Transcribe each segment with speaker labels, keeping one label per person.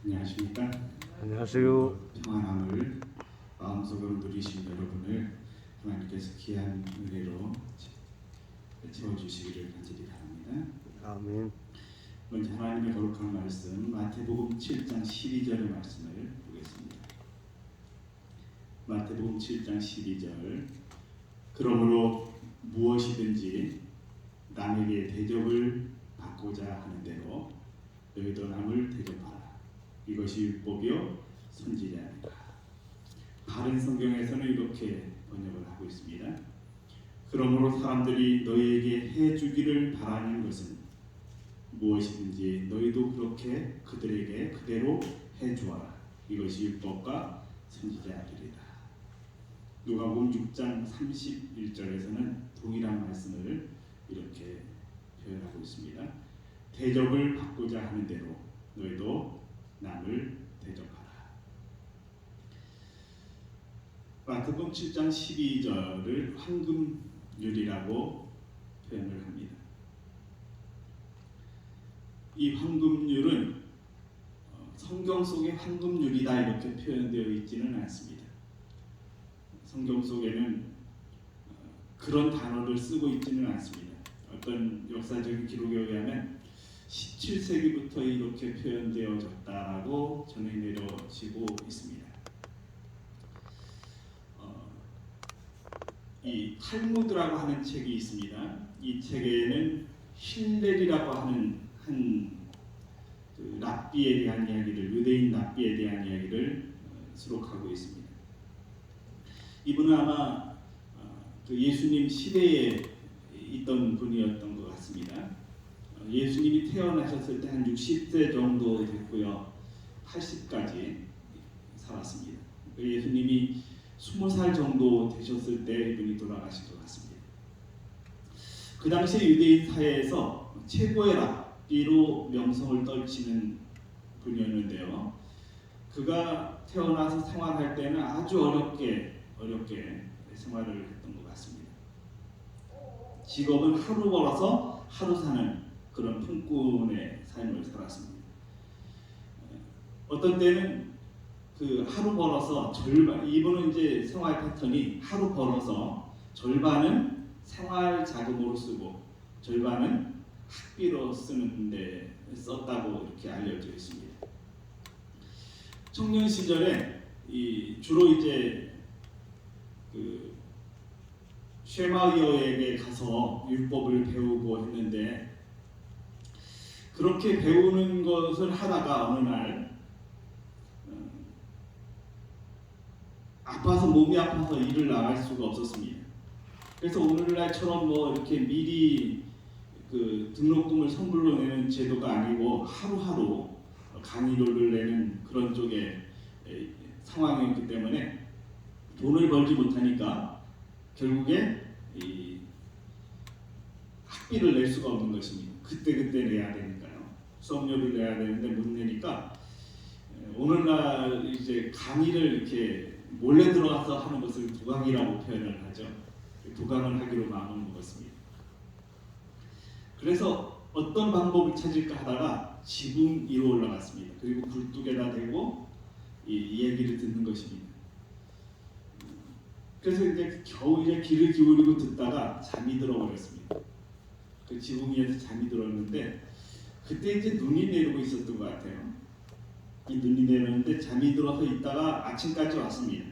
Speaker 1: 안녕하십니까?
Speaker 2: 안녕하세요.
Speaker 1: 평안함을 마음속으로 누리신 여러분을 하나님께서 귀한 은혜로 채워주시기를 간절히 바랍니다.
Speaker 2: 아멘.
Speaker 1: 먼저 하나님의 거룩한 말씀 마태복음 7장 12절의 말씀을 보겠습니다. 마태복음 7장 12절 그러므로 무엇이든지 남에게 대접을 받고자 하는 대로 너희도 남을 대접하라. 이것이 율법이요 선지자니라. 바른 성경에서는 이렇게 번역을 하고 있습니다. 그러므로 사람들이 너희에게 해주기를 바라는 것은 무엇이든지 너희도 그렇게 그들에게 그대로 해주어라. 이것이 율법과 선지자이리라. 누가복음 6장 31절에서는 동일한 말씀을 이렇게 표현하고 있습니다. 대접을 받고자 하는 대로 너희도 남을 대접하라. 마태복음 7장 12절을 황금률이라고 표현을 합니다. 이 황금률은 성경 속에 황금률이다 이렇게 표현되어 있지는 않습니다. 성경 속에는 그런 단어를 쓰고 있지는 않습니다. 어떤 역사적인 기록에 의하면 17세기부터 이렇게 표현되어졌다라고 전해 내려지고 있습니다. 이 탈무드라고 하는 책이 있습니다. 이 책에는 힐렐이라고 하는 그 랍비에 대한 이야기를 유대인 랍비에 대한 이야기를 수록하고 있습니다. 이분은 아마 그 예수님 시대에 있던 분이었던 것 같습니다. 예수님이 태어나셨을 때 한 60세 정도 됐고요. 80까지 살았습니다. 예수님이 20살 정도 되셨을 때 이분이 돌아가신 것 같습니다. 그 당시 유대인 사회에서 최고의 랍비로 명성을 떨치는 분이었는데요. 그가 태어나서 생활할 때는 아주 어렵게 생활을 했던 것 같습니다. 직업은 하루 벌어서 하루 사는 그런 품꾼의 삶을 살았습니다. 어떤 때는 그 하루 벌어서 절반, 이분은 이제 생활 패턴이 하루 벌어서 절반은 생활 자금으로 쓰고 절반은 학비로 쓰는데 썼다고 이렇게 알려져 있습니다. 청년 시절에 주로 이제 그 쉐마이어에게 가서 율법을 배우고 했는데 그렇게 배우는 것을 하다가 어느 날 몸이 아파서 일을 나갈 수가 없었습니다. 그래서 오늘날처럼 뭐 이렇게 미리 그 등록금을 선불로 내는 제도가 아니고 하루하루 강의료를 내는 그런 쪽의 상황이었기 때문에 돈을 벌지 못하니까 결국에 이 학비를 낼 수가 없는 것입니다. 그때 내야 되니까요. 수업료를 내야 되는데 못 내니까 오늘날 이제 강의를 이렇게 몰래 들어가서 하는 것을 도강이라고 표현을 하죠. 도강을 하기로 마음을 먹었습니다. 그래서 어떤 방법을 찾을까 하다가 지붕 위로 올라갔습니다. 그리고 굴뚝에다 대고 이 얘기를 듣는 것입니다. 그래서 이제 겨우 이제 귀를 기울이고 듣다가 잠이 들어버렸습니다. 그 지붕 위에서 잠이 들었는데 그때 이제 눈이 내리고 있었던 것 같아요. 이 눈이 내렸는데 잠이 들어서 있다가 아침까지 왔습니다.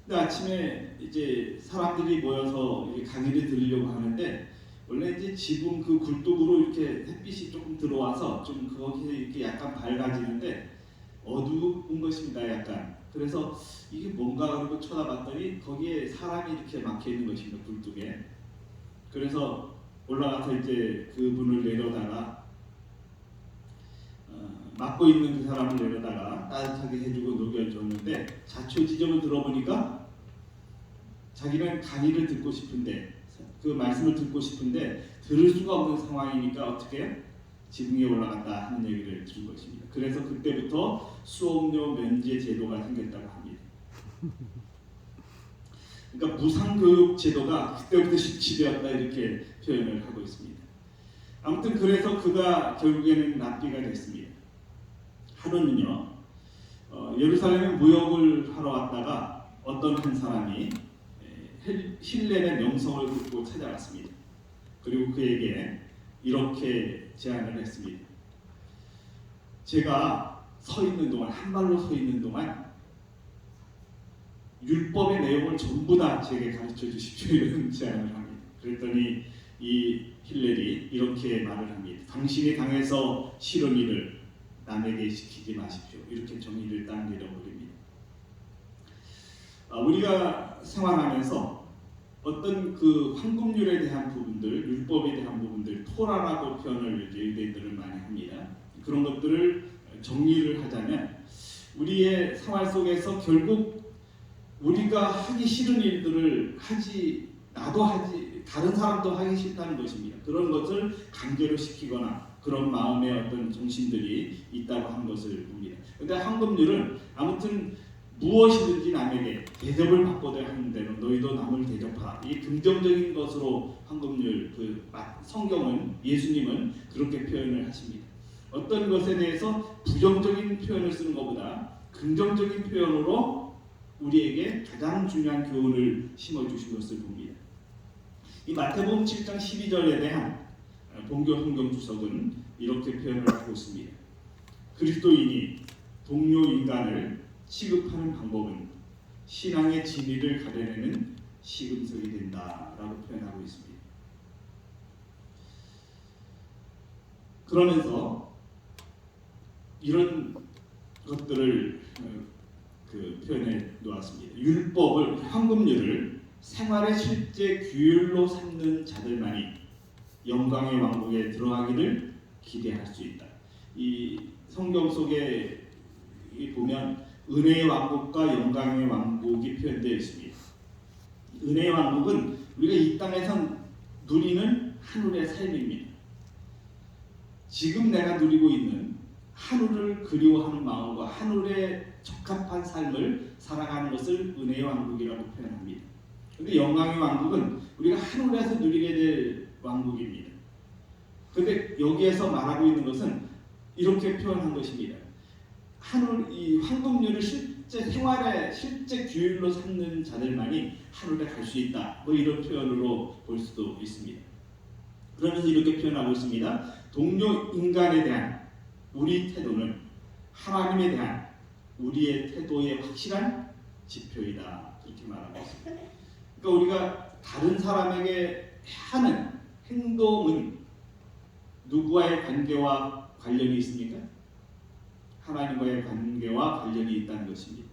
Speaker 1: 근데 아침에 이제 사람들이 모여서 이렇게 강의를 들으려고 하는데 원래 이제 지붕 그 굴뚝으로 이렇게 햇빛이 조금 들어와서 좀 거기에 이렇게 약간 밝아지는데 어두운 것입니다. 약간. 그래서 이게 뭔가 그러고 쳐다봤더니 거기에 사람이 이렇게 막혀 있는 것입니다. 굴뚝에. 그래서 올라가서 이제 그 문을 내려다가 맡고 있는 그 사람을 내려다가 따뜻하게 해주고 녹여줬는데 자초지종을 들어보니까 자기는 강의를 듣고 싶은데 그 말씀을 듣고 싶은데 들을 수가 없는 상황이니까 어떻게 지붕에 올라갔다 하는 얘기를 들은 것입니다. 그래서 그때부터 수업료 면제 제도가 생겼다고 합니다. 그러니까 무상교육 제도가 그때부터 실시되었다 이렇게 표현을 하고 있습니다. 아무튼 그래서 그가 결국에는 랍비가 됐습니다. 하루는요 예루살렘에 무역을 하러 왔다가 어떤 한 사람이 힐렐의 명성을 듣고 찾아왔습니다. 그리고 그에게 이렇게 제안을 했습니다. 제가 서 있는 동안, 한 발로 서 있는 동안 율법의 내용을 전부 다 제게 가르쳐 주십시오. 이런 제안을 합니다. 그랬더니 이 힐렐이 이렇게 말을 합니다. 당신이 당해서 싫은 일을 남에게 시키지 마십시오. 이렇게 정의를 딱 내려버립니다. 우리가 생활하면서 어떤 그 황금률에 대한 부분들, 율법에 대한 부분들, 토라라고 표현을 이제 유대인들은 많이 합니다. 그런 것들을 정리를 하자면 우리의 생활 속에서 결국 우리가 하기 싫은 일들을 나도 하지, 다른 사람도 하기 싫다는 것입니다. 그런 것을 강제로 시키거나 그런 마음의 어떤 정신들이 있다고 하는 것을 봅니다. 그런데 황금률은 아무튼 무엇이든지 남에게 대접을 받고자 하는 대로 너희도 남을 대접하라. 이 긍정적인 것으로 황금률, 성경은, 예수님은 그렇게 표현을 하십니다. 어떤 것에 대해서 부정적인 표현을 쓰는 것보다 긍정적인 표현으로 우리에게 가장 중요한 교훈을 심어주신 것을 봅니다. 이 마태복음 7장 12절에 대한 본교 성경 주석은 이렇게 표현을 하고 있습니다. 그리스도인이 동료 인간을 취급하는 방법은 신앙의 진리를 가려내는 시금석이 된다라고 표현하고 있습니다. 그러면서 이런 것들을 표현해 놓았습니다. 율법을, 황금률을 생활의 실제 규율로 삼는 자들만이 영광의 왕국에 들어가기를 기대할 수 있다. 이 성경 속에 보면 은혜의 왕국과 영광의 왕국이 표현되어 있습니다. 은혜의 왕국은 우리가 이 땅에서 누리는 하늘의 삶입니다. 지금 내가 누리고 있는 하늘을 그리워하는 마음과 하늘에 적합한 삶을 살아가는 것을 은혜의 왕국이라고 표현합니다. 그런데 영광의 왕국은 우리가 하늘에서 누리게 될 왕국입니다. 그런데 여기에서 말하고 있는 것은 이렇게 표현한 것입니다. 이 황금률을 실제 생활의 실제 규율로 삼는 자들만이 하늘에 갈 수 있다. 이런 표현으로 볼 수도 있습니다. 그러면서 이렇게 표현하고 있습니다. 동료 인간에 대한 우리 태도는 하나님에 대한 우리의 태도의 확실한 지표이다. 그렇게 말하고 있습니다. 그러니까 우리가 다른 사람에게 하는 행동은 누구와의 관계와 관련이 있습니까? 하나님과의 관계와 관련이 있다는 것입니다.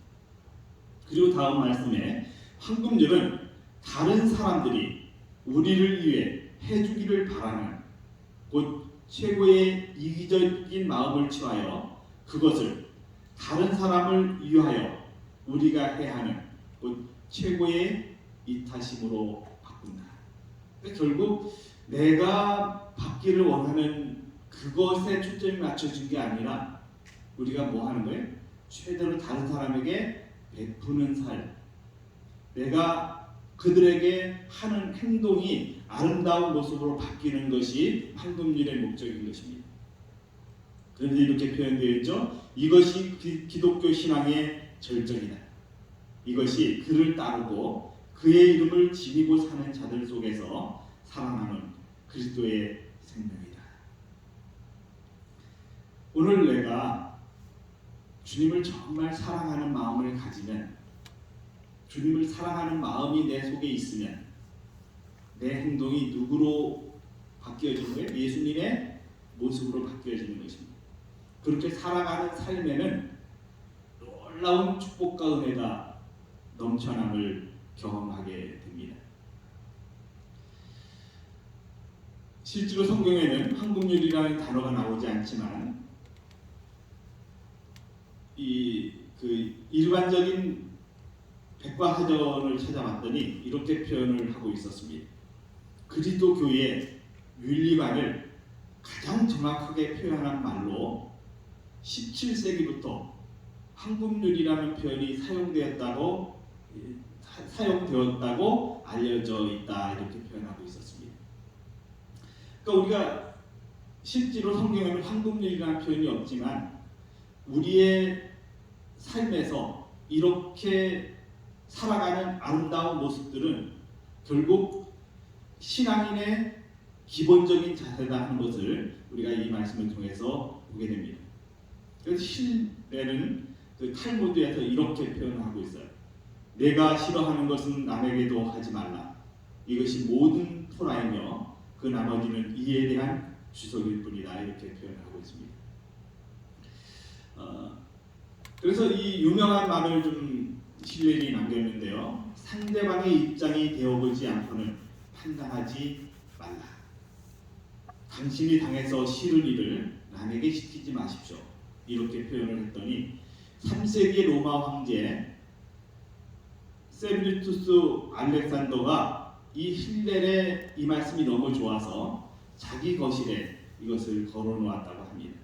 Speaker 1: 그리고 다음 말씀에 황금률은 다른 사람들이 우리를 위해 해주기를 바라는 곧 최고의 이기적인 마음을 취하여 그것을 다른 사람을 위하여 우리가 해야 하는 곧 최고의 이타심으로 바꾼다. 그러니까 결국 내가 받기를 원하는 그것에 초점이 맞춰진 게 아니라 우리가 뭐 하는 거예요? 최대로 다른 사람에게 베푸는 삶. 내가 그들에게 하는 행동이 아름다운 모습으로 바뀌는 것이 황금률의 목적인 것입니다. 그런데 이렇게 표현되어 있죠. 이것이 기독교 신앙의 절정이다. 이것이 그를 따르고 그의 이름을 지니고 사는 자들 속에서 살아남은 그리스도의 생명이다. 오늘 내가 주님을 정말 사랑하는 마음을 가지면, 주님을 사랑하는 마음이 내 속에 있으면 내 행동이 누구로 바뀌어지는 거예요? 예수님의 모습으로 바뀌어지는 것입니다. 그렇게 살아가는 삶에는 놀라운 축복과 은혜가 넘쳐남을 경험하게 됩니다. 실제로 성경에는 황금률이라는 단어가 나오지 않지만 일반적인 백과사전을 찾아봤더니 이렇게 표현을 하고 있었습니다. 그리스도 교회의 윤리관을 가장 정확하게 표현한 말로 17세기부터 황금률이라는 표현이 사용되었다고 알려져 있다, 이렇게 표현하고 있었습니다. 그러니까 우리가 실제로 성경에는 황금률이라는 표현이 없지만 우리의 삶에서 이렇게 살아가는 아름다운 모습들은 결국 신앙인의 기본적인 자세다 하는 것을 우리가 이 말씀을 통해서 보게 됩니다. 그래서 신뢰는 그 탈무드에서 이렇게 표현하고 있어요. 내가 싫어하는 것은 남에게도 하지 말라. 이것이 모든 토라이며 그 나머지는 이에 대한 주석일 뿐이다. 이렇게 표현하고 있습니다. 그래서 이 유명한 말을 좀 실린이 남겼는데요. 상대방의 입장이 되어보지 않고는 판단하지 말라. 당신이 당해서 싫은 일을 남에게 시키지 마십시오. 이렇게 표현을 했더니 3세기 로마 황제 세르투스 알렉산더가 이 힐렐의 이 말씀이 너무 좋아서 자기 거실에 이것을 걸어놓았다고 합니다.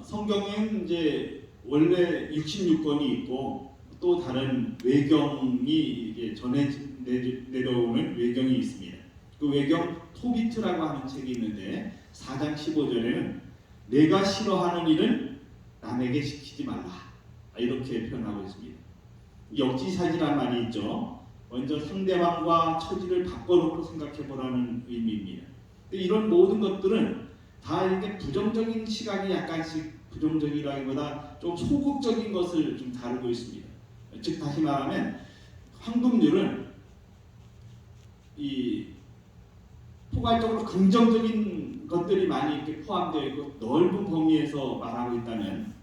Speaker 1: 성경엔 이제 원래 66권이 있고 또 다른 외경이 이제 전해 내려오는 외경이 있습니다. 그 외경 토비트라고 하는 책이 있는데 4장 15절에는 내가 싫어하는 일은 남에게 시키지 말라 이렇게 표현하고 있습니다. 역지사지란 말이 있죠. 먼저 상대방과 처지를 바꿔놓고 생각해보라는 의미입니다. 근데 이런 모든 것들은 다 이렇게 부정적인 시각이 약간씩 부정적이라기보다 좀 소극적인 것을 좀 다루고 있습니다. 즉 다시 말하면 황금률은 이 포괄적으로 긍정적인 것들이 많이 이렇게 포함되어 있고 넓은 범위에서 말하고 있다면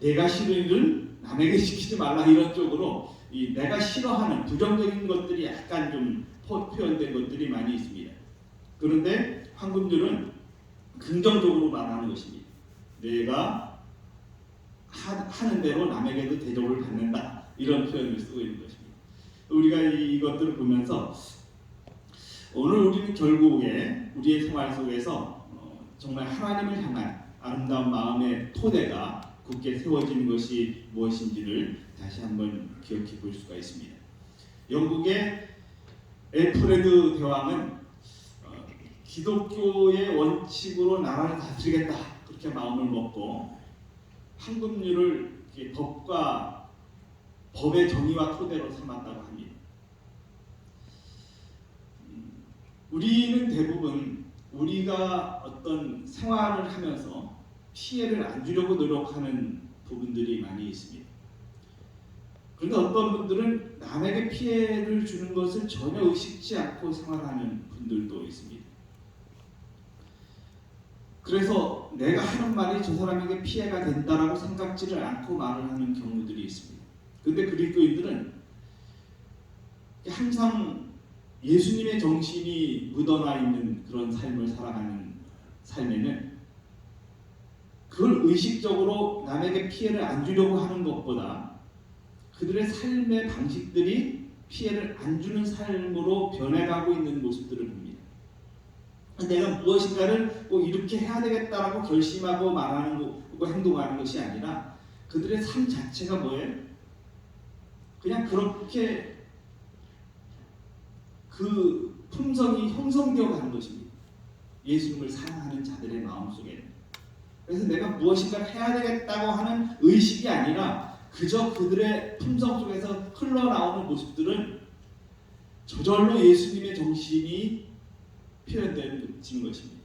Speaker 1: 내가 싫은 일은 남에게 시키지 말라 이런 쪽으로 이 내가 싫어하는 부정적인 것들이 약간 좀 표현된 것들이 많이 있습니다. 그런데 황금률은 긍정적으로 말하는 것입니다. 내가 하는 대로 남에게도 대접을 받는다 이런 표현을 쓰고 있는 것입니다. 우리가 이것들을 보면서 오늘 우리는 결국에 우리의 생활 속에서 정말 하나님을 향한 아름다운 마음의 토대가 굳게 세워지는 것이 무엇인지를 다시 한번 기억해 볼 수가 있습니다. 영국의 엘프레드 대왕은 기독교의 원칙으로 나라를 다스리겠다 그렇게 마음을 먹고 황금률을 법과 법의 정의와 토대로 삼았다고 합니다. 우리는 대부분 우리가 어떤 생활을 하면서 피해를 안 주려고 노력하는 부분들이 많이 있습니다. 그런데 어떤 분들은 남에게 피해를 주는 것을 전혀 의식치 않고 생활하는 분들도 있습니다. 그래서 내가 하는 말이 저 사람에게 피해가 된다라고 생각지를 않고 말을 하는 경우들이 있습니다. 그런데 그리스도인들은 항상 예수님의 정신이 묻어나 있는 그런 삶을 살아가는 삶에는 그걸 의식적으로 남에게 피해를 안 주려고 하는 것보다 그들의 삶의 방식들이 피해를 안 주는 삶으로 변해가고 있는 모습들을 봅니다. 내가 무엇인가를 꼭 이렇게 해야 되겠다라고 결심하고 말하는 거, 행동하는 것이 아니라 그들의 삶 자체가 뭐예요? 그냥 그렇게 그 품성이 형성되어 가는 것입니다. 예수님을 사랑하는 자들의 마음속에. 그래서 내가 무엇인가를 해야 되겠다고 하는 의식이 아니라 그저 그들의 품성 속에서 흘러나오는 모습들은 저절로 예수님의 정신이 표현되는 것입니다.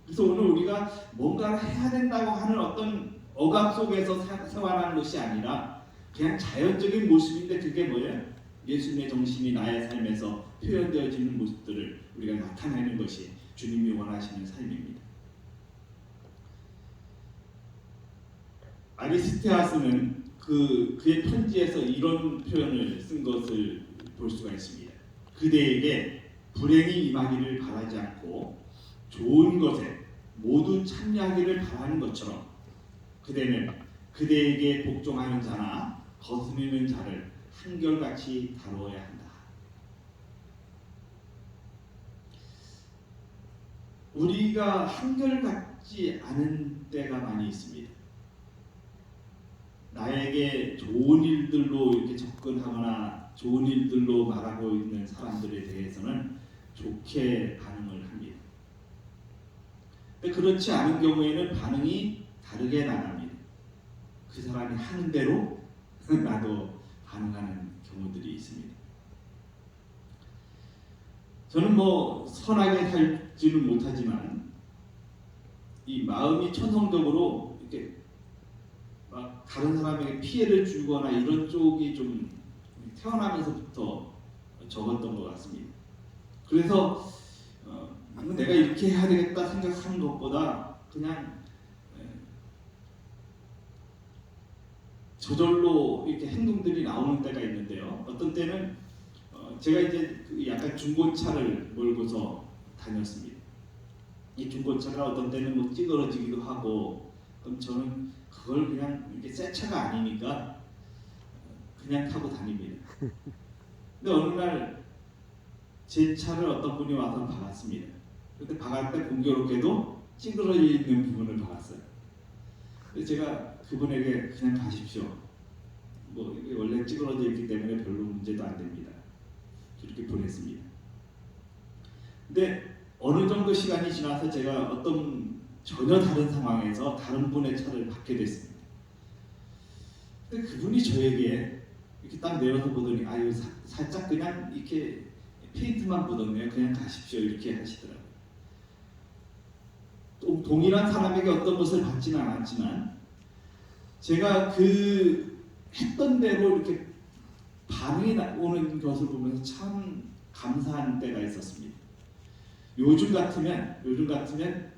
Speaker 1: 그래서 오늘 우리가 뭔가를 해야 된다고 하는 어떤 억압 속에서 생활하는 것이 아니라 그냥 자연적인 모습인데 그게 뭐예요? 예수님의 정신이 나의 삶에서 표현되어지는 모습들을 우리가 나타내는 것이 주님이 원하시는 삶입니다. 아리스테아스는 그의 편지에서 이런 표현을 쓴 것을 볼 수가 있습니다. 그대에게 불행이 임하기를 바라지 않고 좋은 것에 모두 참여하기를 바라는 것처럼 그대는 그대에게 복종하는 자나 거스르는 자를 한결같이 다루어야 한다. 우리가 한결같지 않은 때가 많이 있습니다. 나에게 좋은 일들로 이렇게 접근하거나 좋은 일들로 말하고 있는 사람들에 대해서는 좋게 반응을 합니다. 근데 그렇지 않은 경우에는 반응이 다르게 나갑니다. 그 사람이 하는 대로 나도 반응하는 경우들이 있습니다. 저는 뭐 선하게 살지는 못하지만 이 마음이 천성적으로 이렇게 막 다른 사람에게 피해를 주거나 이런 쪽이 좀 태어나면서부터 적었던 것 같습니다. 그래서 내가 이렇게 해야 되겠다 생각하는 것보다 그냥 저절로 이렇게 행동들이 나오는 때가 있는데요. 어떤 때는 제가 이제 약간 중고차를 몰고서 다녔습니다. 이 중고차가 어떤 때는 뭐 찌그러지기도 하고, 그럼 저는 그걸 그냥 이렇게 새 차가 아니니까 그냥 타고 다닙니다. 근데 어느 날 제 차를 어떤 분이 와서 박았습니다. 그때 박을 때 공교롭게도 찌그러져 있는 부분을 박았어요. 그래서 제가 그분에게 그냥 가십시오. 뭐 이게 원래 찌그러져 있기 때문에 별로 문제도 안 됩니다. 그렇게 보냈습니다. 근데 어느 정도 시간이 지나서 제가 어떤 전혀 다른 상황에서 다른 분의 차를 받게 됐습니다. 근데 그분이 저에게 이렇게 딱 내려서 보더니 아유 살짝 그냥 이렇게 페인트만 묻었네요. 그냥 가십시오. 이렇게 하시더라고요. 또 동일한 사람에게 어떤 것을 받지는 않았지만 제가 그 했던 대로 이렇게 반응이 오는 것을 보면서 참 감사한 때가 있었습니다. 요즘 같으면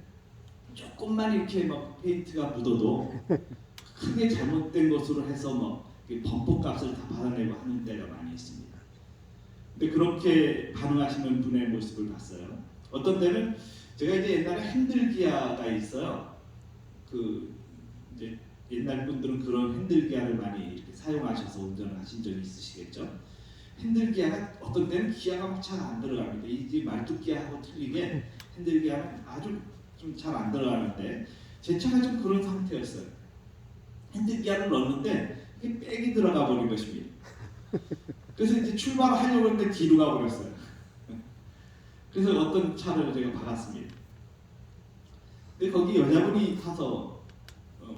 Speaker 1: 조금만 이렇게 막 페인트가 묻어도 크게 잘못된 것으로 해서 뭐 범법값을 다 받아내고 하는 때가 많이 있습니다. 근데 그렇게 반응하시는 분의 모습을 봤어요. 어떤 때는 제가 이제 옛날에 핸들기아가 있어요. 그 이제 옛날 분들은 그런 핸들기아를 많이 이렇게 사용하셔서 운전을 하신 적이 있으시겠죠. 핸들기아가 어떤 때는 기아가 잘 안 들어갑니다. 이 말뚝기아하고 틀리게 핸들기아는 아주 좀 잘 안 들어가는데 제 차가 좀 그런 상태였어요. 핸들기아를 넣었는데 이게 백이 들어가 버린 것입니다. 그래서 이제 출발을 하려고 했는데 뒤로 가버렸어요. 그래서 어떤 차를 제가 박았습니다. 근데 거기 여자분이 타서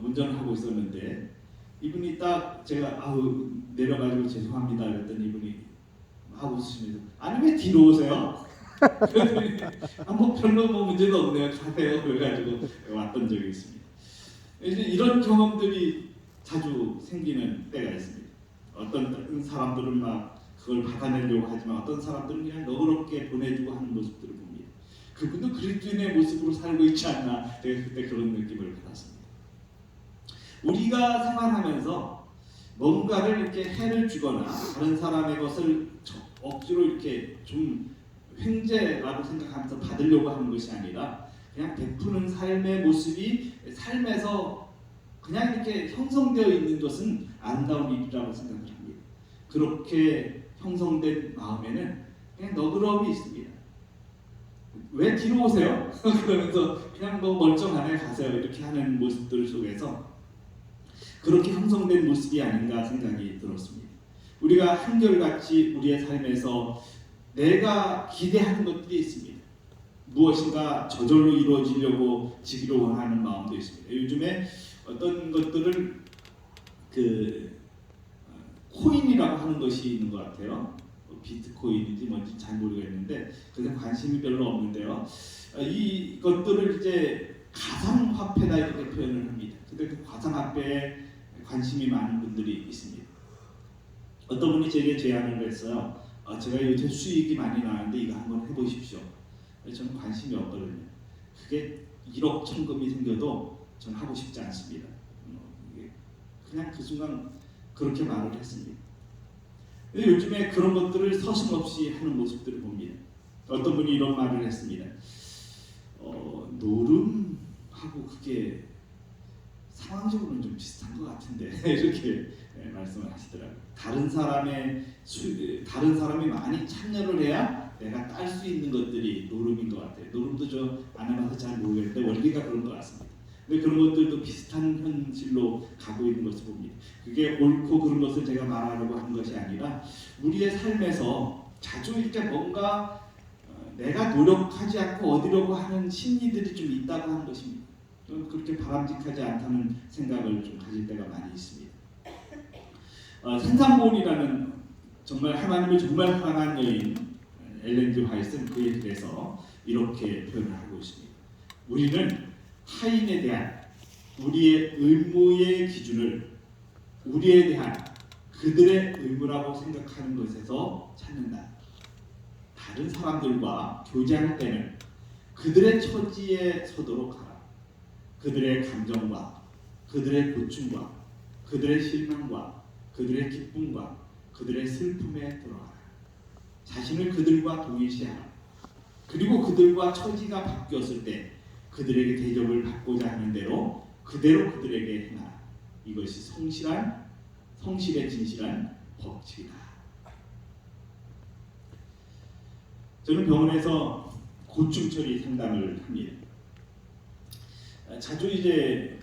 Speaker 1: 운전을 하고 있었는데 이분이 딱 제가 아우 내려가지고 죄송합니다 그랬더니 이분이 하고 있으시면서 아니 왜 뒤로 오세요? 그랬더니 뭐 별로 뭐 문제도 없네요. 가세요. 그래가지고 왔던 적이 있습니다. 이제 이런 경험들이 자주 생기는 때가 있습니다. 어떤 사람들은 막 그걸 받아내려고 하지만 어떤 사람들은 그냥 너그럽게 보내주고 하는 모습들을 봅니다. 그분도 그리스도인의 모습으로 살고 있지 않나 제가 그때 그런 느낌을 받았습니다. 우리가 생활하면서 뭔가를 이렇게 해를 주거나 다른 사람의 것을 억지로 이렇게 좀 횡재라고 생각하면서 받으려고 하는 것이 아니라 그냥 베푸는 삶의 모습이 삶에서 그냥 이렇게 형성되어 있는 것은 아름다운 일이라고 생각을 합니다. 그렇게 형성된 마음에는 그냥 너그러움이 있습니다. 왜 뒤로 오세요? 그러면서 그냥 뭐 멀쩡하네 가세요 이렇게 하는 모습들 속에서 그렇게 형성된 모습이 아닌가 생각이 들었습니다. 우리가 한결같이 우리의 삶에서 내가 기대하는 것들이 있습니다. 무엇인가 저절로 이루어지려고 지기를 원하는 마음도 있습니다. 요즘에 어떤 것들을 코인이라고 하는 것이 있는 것 같아요. 비트코인인지 뭔지 잘 모르겠는데 그냥 관심이 별로 없는데요. 이것들을 이제 가상화폐다 이렇게 표현을 합니다. 근데 그 가상화폐에 관심이 많은 분들이 있습니다. 어떤 분이 제게 제안을 했어요. 제가 요새 수익이 많이 나는데 이거 한번 해보십시오. 저는 관심이 없거든요. 그게 1억 천금이 생겨도 저는 하고 싶지 않습니다. 그냥 그 순간 그렇게 말을 했습니다. 근데 요즘에 그런 것들을 서슴없이 하는 모습들을 봅니다. 어떤 분이 이런 말을 했습니다. 노름하고 그게 상황적으로는 좀 비슷한 것 같은데 이렇게 말씀을 하시더라고요. 다른 사람이 많이 참여를 해야 내가 딸 수 있는 것들이 노름인 것 같아요. 노름도 저 안 해봐서 잘 모르겠는데 원리가 그런 것 같습니다. 근데 그런 것들도 비슷한 현실로 가고 있는 것을 봅니다. 그게 옳고 그런 것을 제가 말하려고 하는 것이 아니라 우리의 삶에서 자주 이렇게 뭔가 내가 노력하지 않고 얻으려고 하는 심리들이 좀 있다고 하는 것입니다. 좀 그렇게 바람직하지 않다는 생각을 좀 가질 때가 많이 있습니다. 산상보온이라는 정말 하나님을 정말 사랑한 여인 엘렌 G. 화이트는 그에 대해서 이렇게 표현을 하고 있습니다. 우리는 타인에 대한 우리의 의무의 기준을 우리에 대한 그들의 의무라고 생각하는 것에서 찾는다. 다른 사람들과 교제할 때는 그들의 처지에 서도록 하라. 그들의 감정과 그들의 고충과 그들의 실망과 그들의 기쁨과 그들의 슬픔에 들어가라. 자신을 그들과 동일시하라. 그리고 그들과 처지가 바뀌었을 때 그들에게 대접을 받고자 하는 대로 그대로 그들에게 행하라. 이것이 성실의 진실한 법칙이다. 저는 병원에서 고충 처리 상담을 합니다. 자주 이제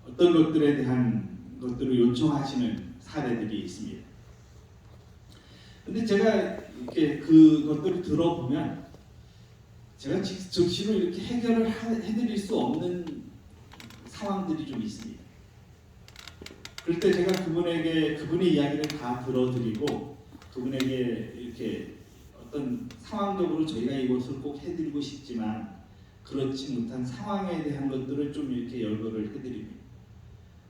Speaker 1: 어떤 것들에 대한 것들을 요청하시는 사례들이 있습니다. 근데 제가 이렇게 그것들을 들어보면 제가 즉시로 이렇게 해결을 해드릴 수 없는 상황들이 좀 있습니다. 그럴 때 제가 그분의 이야기를 다 들어드리고 그분에게 이렇게 어떤 상황적으로 저희가 이것을 꼭 해드리고 싶지만 그렇지 못한 상황에 대한 것들을 좀 이렇게 열거를 해드립니다.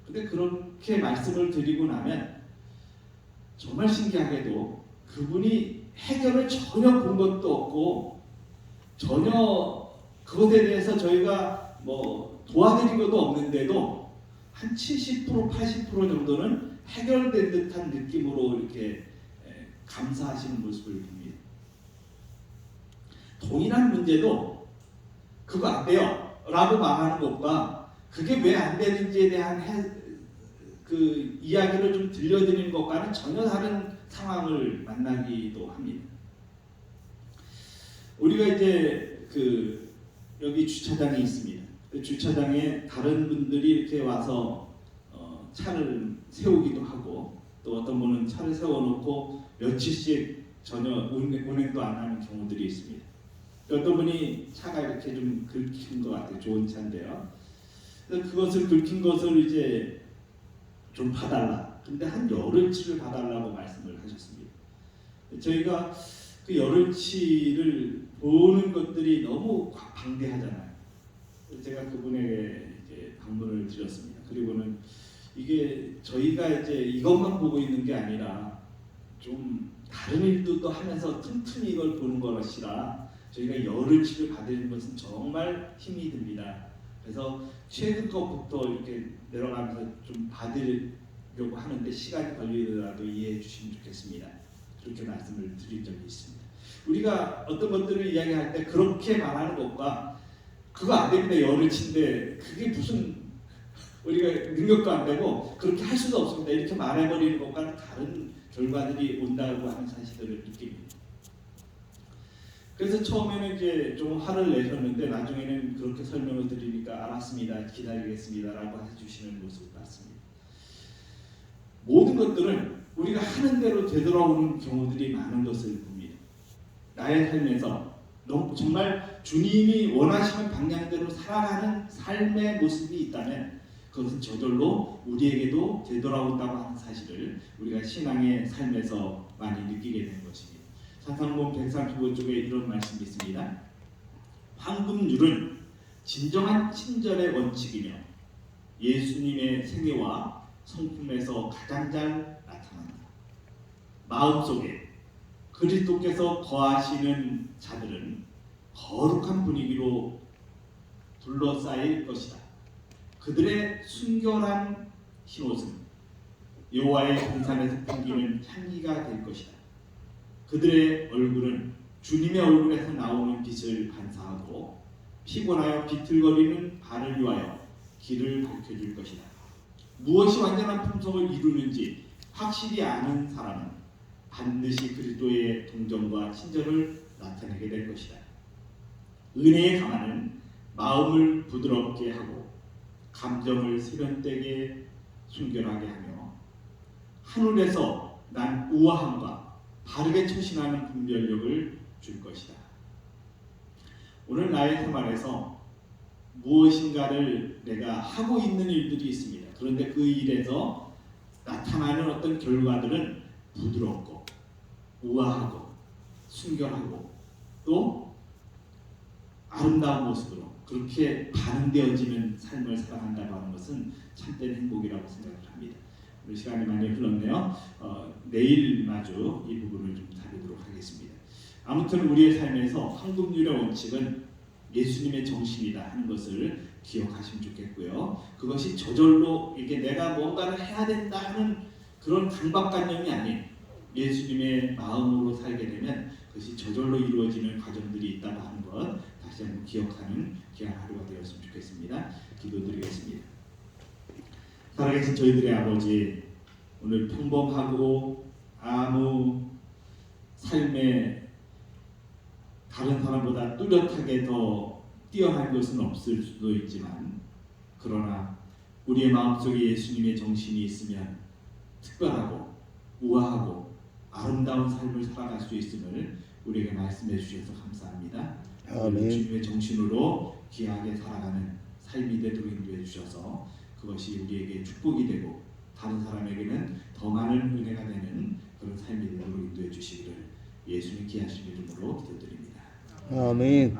Speaker 1: 근데 그렇게 말씀을 드리고 나면 정말 신기하게도 그분이 해결을 전혀 본 것도 없고 전혀 그것에 대해서 저희가 뭐 도와드린 것도 없는데도 한 70% 80% 정도는 해결된 듯한 느낌으로 이렇게 감사하시는 모습을 봅니다. 돈이란 문제도 그거 안 돼요 라고 말하는 것과 그게 왜 안 되는지에 대한 그 이야기를 좀 들려드리는 것과는 전혀 다른 상황을 만나기도 합니다. 우리가 이제 여기 주차장이 있습니다. 그 주차장에 다른 분들이 이렇게 와서 차를 세우기도 하고 또 어떤 분은 차를 세워놓고 며칠씩 전혀 운행도 안 하는 경우들이 있습니다. 어떤 분이 차가 이렇게 좀 긁힌 것 같아요. 좋은 차인데요. 그래서 그것을 긁힌 것을 이제 좀 봐달라. 근데 한 열흘치를 봐달라고 말씀을 하셨습니다. 저희가 그 열흘치를 보는 것들이 너무 방대하잖아요. 제가 그분에게 이제 방문을 드렸습니다. 그리고는 이게 저희가 이제 이것만 보고 있는 게 아니라 좀 다른 일도 또 하면서 틈틈이 이걸 보는 것이라 저희가 열흘치를 받는 것은 정말 힘이 듭니다. 그래서 최근 것부터 이렇게 내려가면서 좀 받으려고 하는데 시간이 걸리더라도 이해해 주시면 좋겠습니다. 그렇게 말씀을 드린 적이 있습니다. 우리가 어떤 것들을 이야기할 때 그렇게 말하는 것과 그거 안 됩니다. 열흘치인데 그게 무슨 우리가 능력도 안 되고 그렇게 할 수도 없습니다. 이렇게 말해버리는 것과는 다른 결과들이 온다고 하는 사실들을 느낍니다. 그래서 처음에는 이제 좀 화를 내셨는데 나중에는 그렇게 설명을 드리니까 알았습니다. 기다리겠습니다라고 해주시는 모습을 봤습니다. 모든 것들은 우리가 하는 대로 되돌아오는 경우들이 많은 것을 봅니다. 나의 삶에서 정말 주님이 원하시는 방향대로 살아가는 삶의 모습이 있다면 그것은 저절로 우리에게도 되돌아온다고 하는 사실을 우리가 신앙의 삶에서 많이 느끼게 되는 것입니다. 산상본 135쪽에 이런 말씀이 있습니다. 황금률은 진정한 친절의 원칙이며 예수님의 생애와 성품에서 가장 잘 나타난다. 마음속에 그리스도께서 거하시는 자들은 거룩한 분위기로 둘러싸일 것이다. 그들의 순결한 흰옷은 여호와의 동산에서 풍기는 향기가 될 것이다. 그들의 얼굴은 주님의 얼굴에서 나오는 빛을 반사하고 피곤하여 비틀거리는 발을 위하여 길을 밝혀줄 것이다. 무엇이 완전한 품성을 이루는지 확실히 아는 사람은 반드시 그리스도의 동정과 친절을 나타내게 될 것이다. 은혜의 가마는 마음을 부드럽게 하고 감정을 세련되게 순결하게 하며 하늘에서 난 우아함과 바르게 처신하는 분별력을 줄 것이다. 오늘 나의 생활에서 무엇인가를 내가 하고 있는 일들이 있습니다. 그런데 그 일에서 나타나는 어떤 결과들은 부드럽고 우아하고 순결하고 또 아름다운 모습으로 그렇게 반응되어지는 삶을 살아간다고 하는 것은 참된 행복이라고 생각을 합니다. 우리 시간이 많이 흘렀네요. 내일 마주 이 부분을 좀 다루도록 하겠습니다. 아무튼 우리의 삶에서 황금률의 원칙은 예수님의 정신이다 하는 것을 기억하시면 좋겠고요. 그것이 저절로 이게 내가 뭔가를 해야 된다 하는 그런 강박관념이 아닌 예수님의 마음으로 살게 되면 그것이 저절로 이루어지는 과정들이 있다고 하는 것 다시 한번 기억하는 귀한 하루가 되었으면 좋겠습니다. 기도드리겠습니다. 살아계신 저희들의 아버지, 오늘 평범하고 아무 삶에 다른 사람보다 뚜렷하게 더 뛰어난 것은 없을 수도 있지만 그러나 우리의 마음속에 예수님의 정신이 있으면 특별하고 우아하고 아름다운 삶을 살아갈 수 있음을 우리에게 말씀해 주셔서 감사합니다.
Speaker 2: 아멘.
Speaker 1: 주님의 정신으로 귀하게 살아가는 삶이 되도록 인도해 주셔서 그것이 우리에게 축복이 되고 다른 사람에게는 더 많은 은혜가 되는 그런 삶이 되도록 인도해 주시기를 예수님 귀하신 이름으로 기도드립니다.
Speaker 2: 아멘.